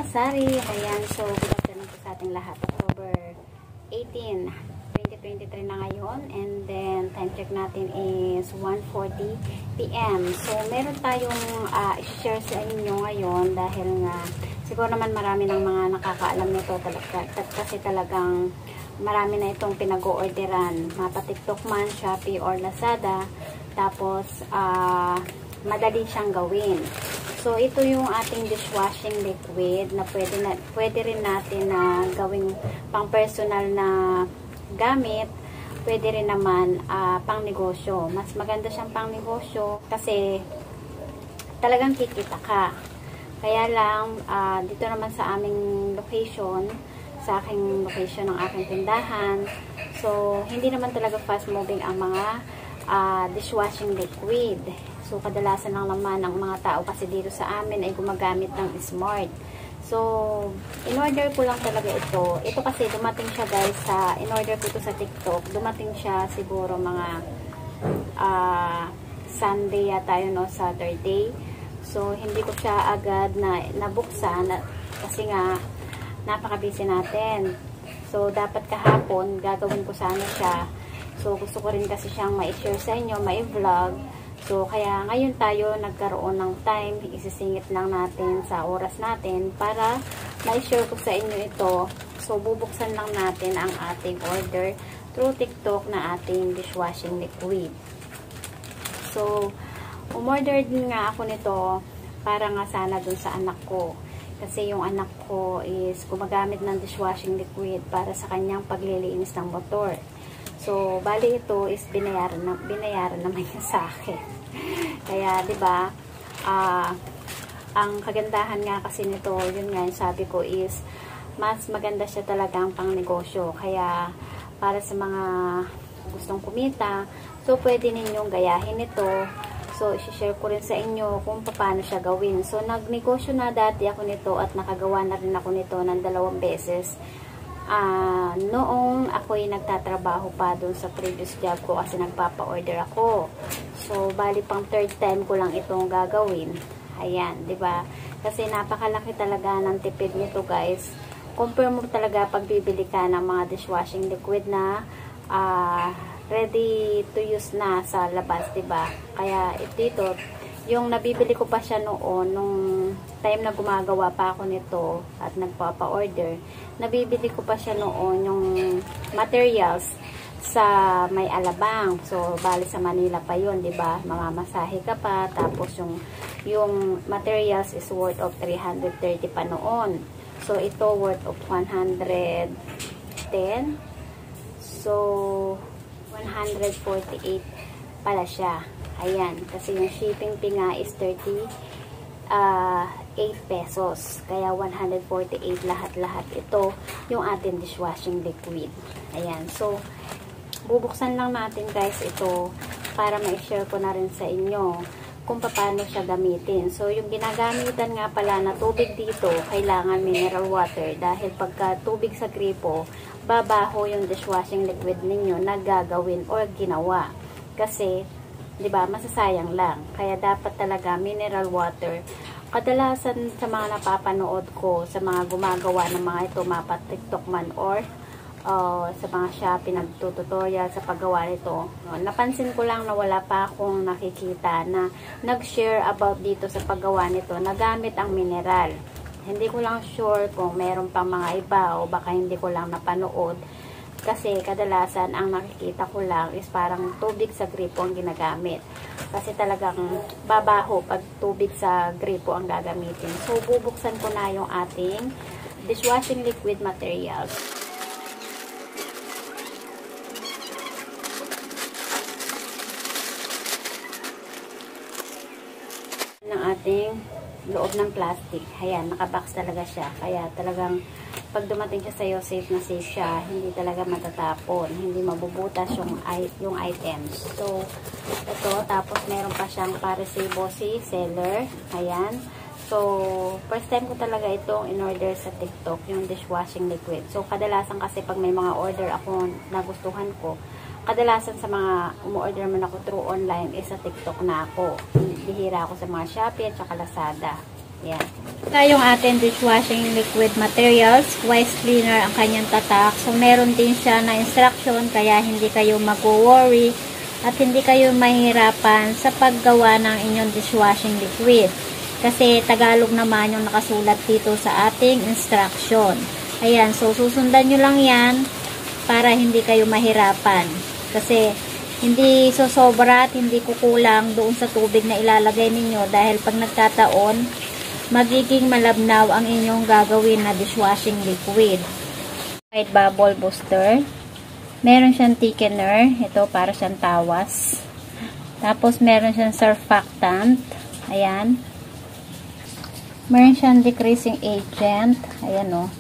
Sari. Ayan, so good afternoon po sa ating lahat. October 18, 2023 na ngayon. And then, time check natin is 1:40 PM. So, meron tayong i-share sa inyo ngayon dahil nga, siguro naman marami ng mga nakakaalam nito talaga. Kasi talagang marami na itong pinag-o-orderan. Mapa TikTok man, Shopee or Lazada. Tapos, madali siyang gawin. So, ito yung ating dishwashing liquid na pwede rin natin na gawing pang personal na gamit. Pwede rin naman pang negosyo. Mas maganda siyang pang negosyo kasi talagang kikita ka. Kaya lang, dito naman sa aming location, sa aking location ng aking tindahan, so, hindi naman talaga fast moving ang mga dishwashing liquid. So, kadalasan lang naman ang mga tao kasi dito sa amin ay gumagamit ng Smart. So, in-order ko lang talaga ito. Ito kasi dumating siya guys sa, in-order ko ito sa TikTok. Dumating siya siguro mga Sunday yata yun, no? Saturday. So, hindi ko siya agad na nabuksan kasi nga napaka-busy natin. So, dapat kahapon gagawin ko sana siya. So, gusto ko rin kasi siyang ma-share sa inyo, ma-vlog. So, kaya ngayon tayo nagkaroon ng time, isisingit lang natin sa oras natin para ma-share ko sa inyo ito. So, bubuksan lang natin ang ating order through TikTok na ating dishwashing liquid. So, umorder din nga ako nito para nga sana dun sa anak ko. Kasi yung anak ko is gumagamit ng dishwashing liquid para sa kanyang paglilinis ng motor. So, bali ito is binayaran naman niya sa akin. Kaya, 'di ba? Ang kagandahan nga kasi nito, yun nga yung sabi ko is mas maganda siya talagang pang negosyo. Kaya para sa mga gustong kumita, so pwede ninyong gayahin ito. So, i-share ko rin sa inyo kung paano siya gawin. So, nagnegosyo na dati ako nito at nakagawa na rin ako nito ng 2 beses. Noong ako'y nagtatrabaho pa doon sa previous job ko kasi nagpapa-order ako. So, bali pang 3rd time ko lang itong gagawin. Ayan, 'di ba? Kasi napakalaki talaga ng tipid nito, guys. Compare mo talaga pag bibili ka ng mga dishwashing liquid na ready to use na sa labas, 'di ba? Kaya ito yung nabibili ko pa siya noon, nung time na gumagawa pa ako nito at nagpapa-order, nabibili ko pa siya noon yung materials sa may Alabang. So, bali sa Manila pa yun, diba? Mamamasahe ka pa, tapos yung materials is worth of 330 pa noon. So, ito worth of 110. So, 148 pala siya. Ayan, kasi yung shipping fee nga is 8 pesos. Kaya 148 lahat-lahat. Ito yung ating dishwashing liquid. Ayan, so bubuksan lang natin guys ito para ma-share ko na rin sa inyo kung paano siya gamitin. So, yung ginagamitan nga pala na tubig dito, kailangan mineral water dahil pagka tubig sa gripo, babaho yung dishwashing liquid ninyo na gagawin or ginawa. Kasi 'di ba, masasayang lang. Kaya dapat talaga mineral water. Kadalasan sa mga napapanood ko, sa mga gumagawa ng mga ito, mapa TikTok man or sa mga Shopee nagtututorial sa paggawa nito. Napansin ko lang na wala pa akong nakikita na nag-share about dito sa paggawa nito na gamit ang mineral. Hindi ko lang sure kung meron pang mga iba o baka hindi ko lang napanood. Kasi kadalasan ang nakikita ko lang is parang tubig sa gripo ang ginagamit. Kasi talagang babaho pag tubig sa gripo ang gagamitin. So, bubuksan ko na yung ating dishwashing liquid materials. Ng ating loob ng plastic. Ayan, nakabox talaga siya. Kaya talagang pag dumating siya sa'yo, safe na safe siya. Hindi talaga matatapon. Hindi mabubutas yung items. So, ito. Tapos, meron pa siyang pa-resibo si seller. Ayan. So, first time ko talaga itong in-order sa TikTok, yung dishwashing liquid. So, kadalasan kasi pag may mga order ako na gustuhan ko, kadalasan sa mga umu-order man ako through online is sa TikTok na ako. Bihira ako sa mga Shopee at saka Lazada. Yan. Yung ating dishwashing liquid materials, Wise Cleaner ang kanyang tatak. So, meron din siya na instruction, kaya hindi kayo mag-worry at hindi kayo mahirapan sa paggawa ng inyong dishwashing liquid. Kasi Tagalog naman yung nakasulat dito sa ating instruction. Ayan, so susundan nyo lang yan para hindi kayo mahirapan. Kasi hindi sosobra at hindi kukulang doon sa tubig na ilalagay ninyo dahil pag nagkataon, magiging malabnaw ang inyong gagawin na dishwashing liquid. White bubble booster. Meron siyang thickener. Ito para siyang tawas. Tapos meron siyang surfactant. Ayan. Meron siyang decreasing agent. Ayan o.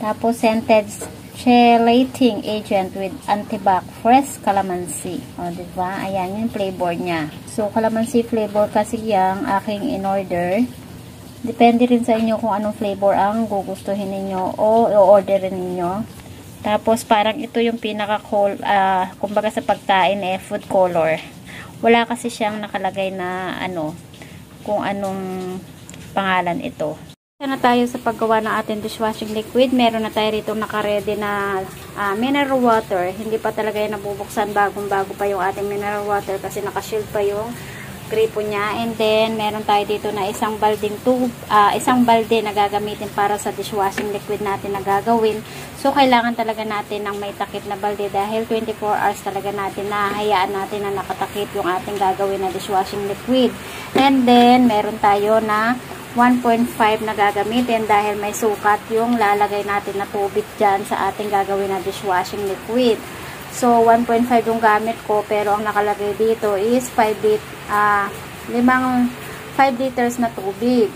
Tapos scented chelating agent with antibac fresh calamansi. O, diba? Ayan yung flavor niya. So, calamansi flavor kasi yung aking in-order. Depende rin sa inyo kung anong flavor ang gugustuhin ninyo o i-orderin ninyo. Tapos, parang ito yung kumbaga sa pagkain food color. Wala kasi siyang nakalagay na kung anong pangalan ito. Na tayo sa paggawa ng ating dishwashing liquid. Meron na tayo rito naka-ready na mineral water. Hindi pa talaga yung nabubuksan bagong-bago pa yung ating mineral water kasi naka-shield pa yung gripo niya. And then, meron tayo dito na isang balde na gagamitin para sa dishwashing liquid natin na gagawin. So, kailangan talaga natin ng may takip na balde dahil 24 hours talaga natin na hayaan natin na nakatakip yung ating gagawin na dishwashing liquid. And then, meron tayo na 1.5 na gagamitin dahil may sukat yung lalagay natin na tubig dyan sa ating gagawin na dishwashing liquid. So, 1.5 yung gamit ko pero ang nakalagay dito is 5 liters na tubig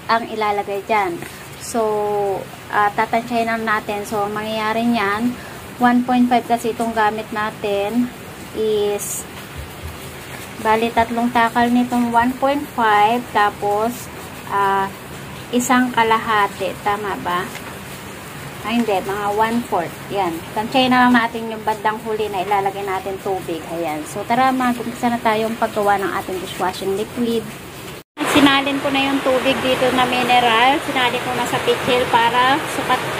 ang ilalagay dyan. So, tatansyahin lang natin. So, ang mangyayari niyan, 1.5 kasi itong gamit natin is bali, 3 takal nitong 1.5 tapos isang kalahati. Tama ba? Ay, hindi. Mga 1/4. Yan. Tansyahin na lang natin yung bandang huli na ilalagay natin tubig. Ayan. So, tara, mag-umpisa na tayong paggawa ng ating dishwashing liquid. Sinalin ko na yung tubig dito na mineral. Sinalin ko na sa pitchel para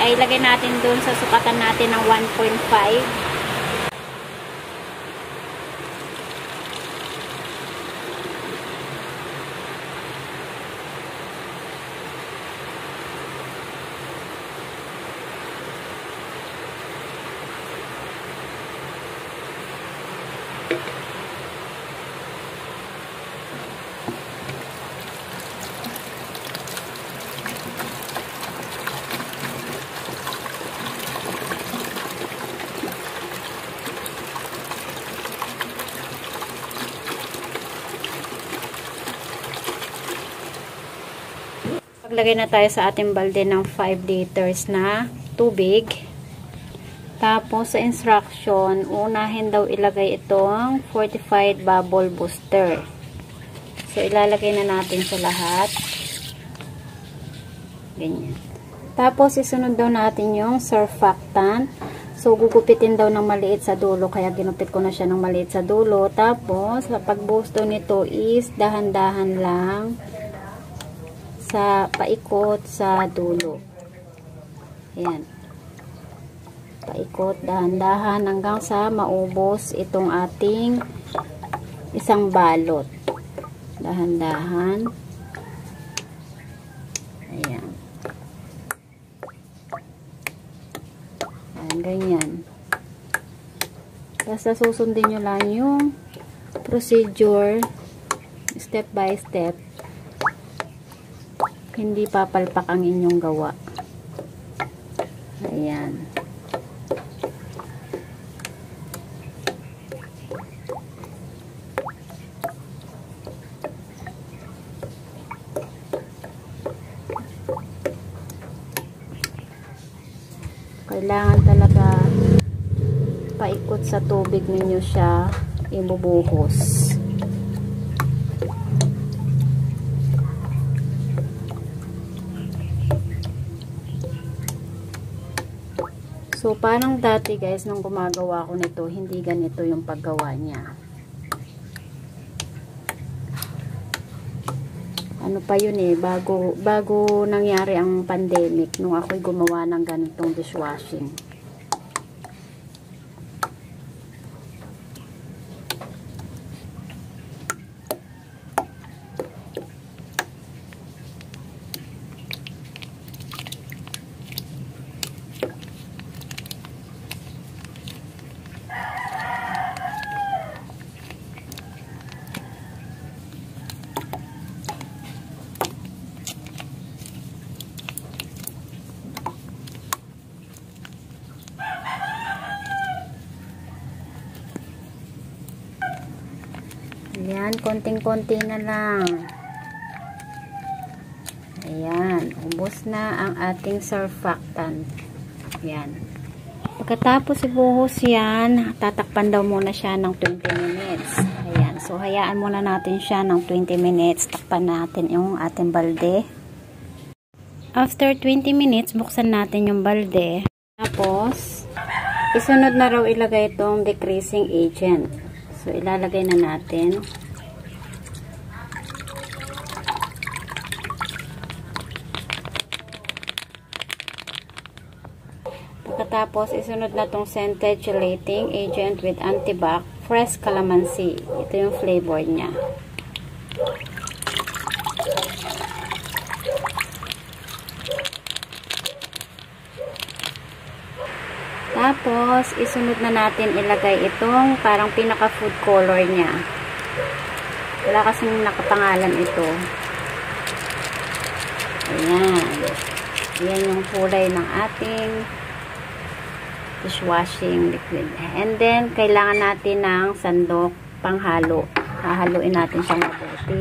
ilagay natin dun sa sukatan natin ng 1.5. Maglagay na tayo sa ating balde ng 5 liters na tubig. Tapos, sa instruction, unahin daw ilagay itong fortified bubble booster. So, ilalagay na natin sa lahat. Ganyan. Tapos, isunod daw natin yung surfactant. So, gugupitin daw ng maliit sa dulo. Kaya, ginupit ko na siya ng maliit sa dulo. Tapos, sa pag-boost nito is dahan-dahan lang sa paikot sa dulo. Ayan. Paikot, dahan-dahan hanggang sa maubos itong ating isang balot. Dahan-dahan. Ayan. Ayan, ganyan. Basta susundin nyo lang yung procedure step by step. Hindi papalpak ang inyong gawa. Ayan. Kailangan talaga paikot sa tubig ninyo siya ibubuhos. So, parang dati guys, nung gumagawa ko nito, hindi ganito yung paggawa niya. ano pa yun eh, bago nangyari ang pandemic, nung ako'y gumawa ng ganitong dishwashing. Ayan, konting-konti na lang. Ayan, ubos na ang ating surfactant. Ayan. Pagkatapos ibuhos yan, tatakpan daw muna siya ng 20 minutes. Ayan, so hayaan muna natin siya ng 20 minutes. Takpan natin yung ating balde. After 20 minutes, buksan natin yung balde. Tapos, isunod na raw ilagay itong decreasing agent. So, ilalagay na natin. Pagkatapos, isunod na itong scented chelating agent with antibac, fresh calamansi. Ito yung flavor niya. Tapos, isunod na natin ilagay itong parang pinaka food color niya. Wala kasing nakapangalan ito. Ayan. Ayan yung kulay ng ating dishwashing liquid. And then, kailangan natin ng sandok panghalo. Hahaluin natin siyang mabuti.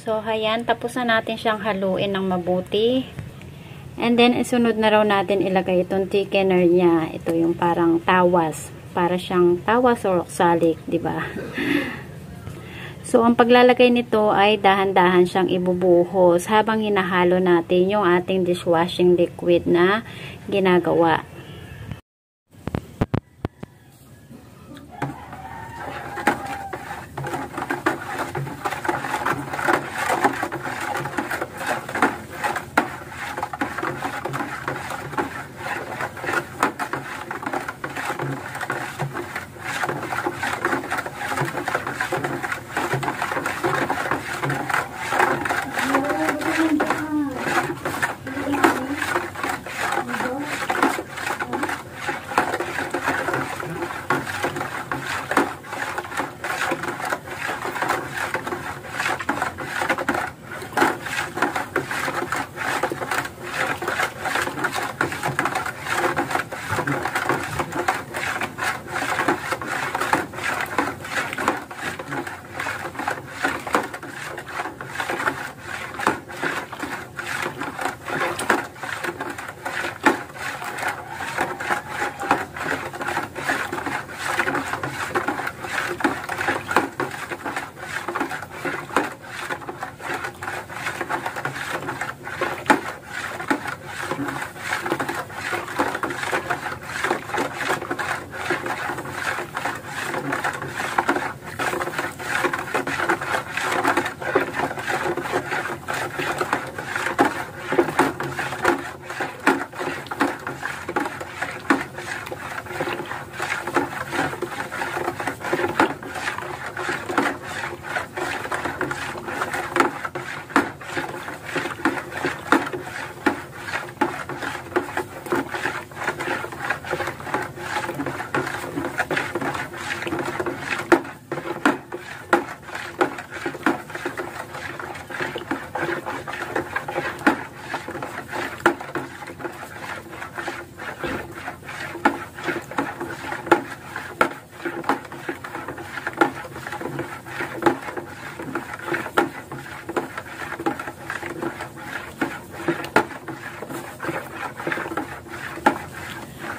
So, ayan, tapos na natin siyang haluin ng mabuti. And then, isunod na raw natin ilagay itong thickener niya. Ito yung parang tawas. Para siyang tawas or oxalic, di ba? So, ang paglalagay nito ay dahan-dahan siyang ibubuhos habang hinahalo natin yung ating dishwashing liquid na ginagawa.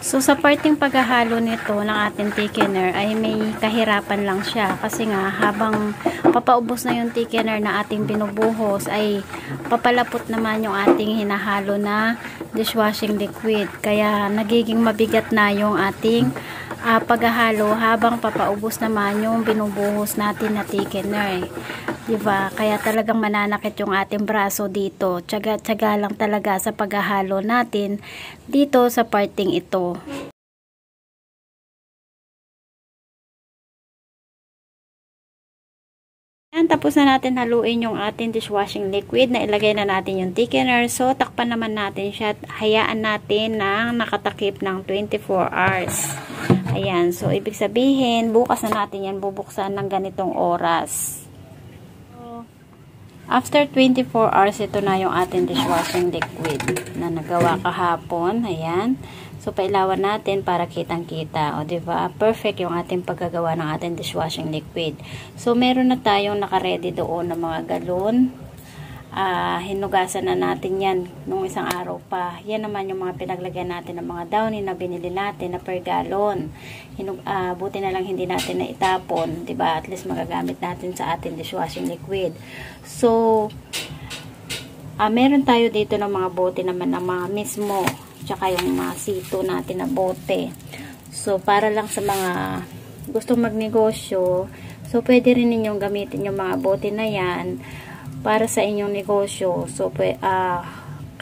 So, sa parting paghahalo nito ng ating thickener ay may kahirapan lang siya. Kasi nga, habang papaubos na yung thickener na ating binubuhos, ay papalapot naman yung ating hinahalo na dishwashing liquid. Kaya, nagiging mabigat na yung ating paghahalo habang papaubos naman yung binubuhos natin na thickener. Diba? Kaya talagang mananakit yung ating braso dito. Tiyaga-tiyaga lang talaga sa paghahalo natin dito sa parting ito. Yan, tapos na natin haluin yung ating dishwashing liquid na ilagay na natin yung thickener. So, takpan naman natin siya at hayaan natin na nakatakip ng 24 hours. Ayan. So, ibig sabihin, bukas na natin yan bubuksan ng ganitong oras. After 24 hours, ito na yung ating dishwashing liquid na nagawa kahapon. Ayan. So, pailawan natin para kitang-kita. O, diba? Perfect yung ating paggagawa ng ating dishwashing liquid. So, meron na tayong nakaredy doon ng mga galon. Hinugasan na natin yan nung isang araw pa. Yan naman yung mga pinaglagyan natin ng mga downy na binili natin na per gallon. Buti na lang hindi natin na itapon, diba? At least magagamit natin sa ating dishwashing liquid. So, meron tayo dito ng mga bote naman ng mga mismo, tsaka yung mga sito natin na bote. So, para lang sa mga gustong magnegosyo, so pwede rin ninyong gamitin yung mga bote na yan para sa inyong negosyo. So,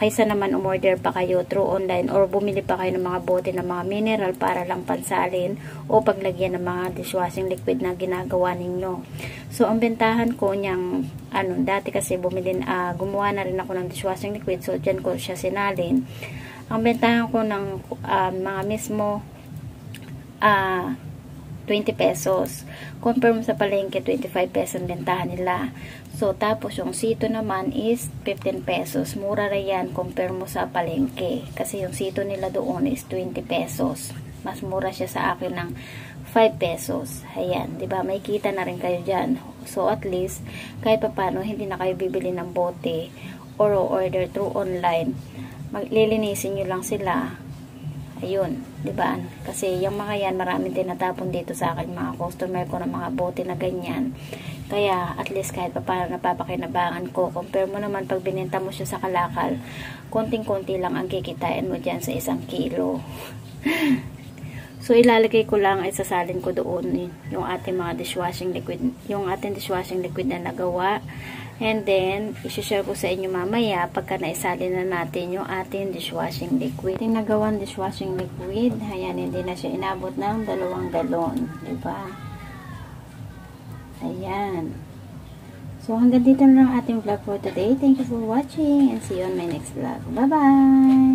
kaysa naman umorder pa kayo through online or bumili pa kayo ng mga bote ng mga mineral para lang pansalin o paglagyan ng mga dishwashing liquid na ginagawa ninyo. So, ang bentahan ko niyang, dati kasi gumawa na rin ako ng dishwashing liquid. So, dyan ko siya sinalin. Ang bentahan ko ng mga mismo 20 pesos. Compare mo sa palengke, 25 pesos ang bentahan nila. So, tapos yung sito naman is 15 pesos. Mura rin yan compare mo sa palengke. Kasi yung sito nila doon is 20 pesos. Mas mura siya sa akin ng 5 pesos. Ayan, diba? May kita na rin kayo dyan. So, at least, kahit pa paano, hindi na kayo bibili ng bote or order through online. Maglilinisin nyo lang sila. Ayun, diba? Kasi yung mga yan, maraming tinatapon dito sa akin, mga customer ko ng mga bote na ganyan. Kaya, at least kahit pa paano napapakinabangan ko. Compare mo naman pag binenta mo siya sa kalakal, konting-konti lang ang kikitain mo dyan sa 1 kilo. So, ilalagay ko lang, ay sasalin ko doon yung ating mga dishwashing liquid, yung ating dishwashing liquid na nagawa. And then, isi-share ko sa inyo mamaya pagka naisalin na natin yung ating dishwashing liquid. Ating nagawang dishwashing liquid, ayan, hindi na siya inabot ng 2 galon. Diba? Ayan. So, hanggang dito na lang ating vlog for today. Thank you for watching and see you on my next vlog. Bye-bye!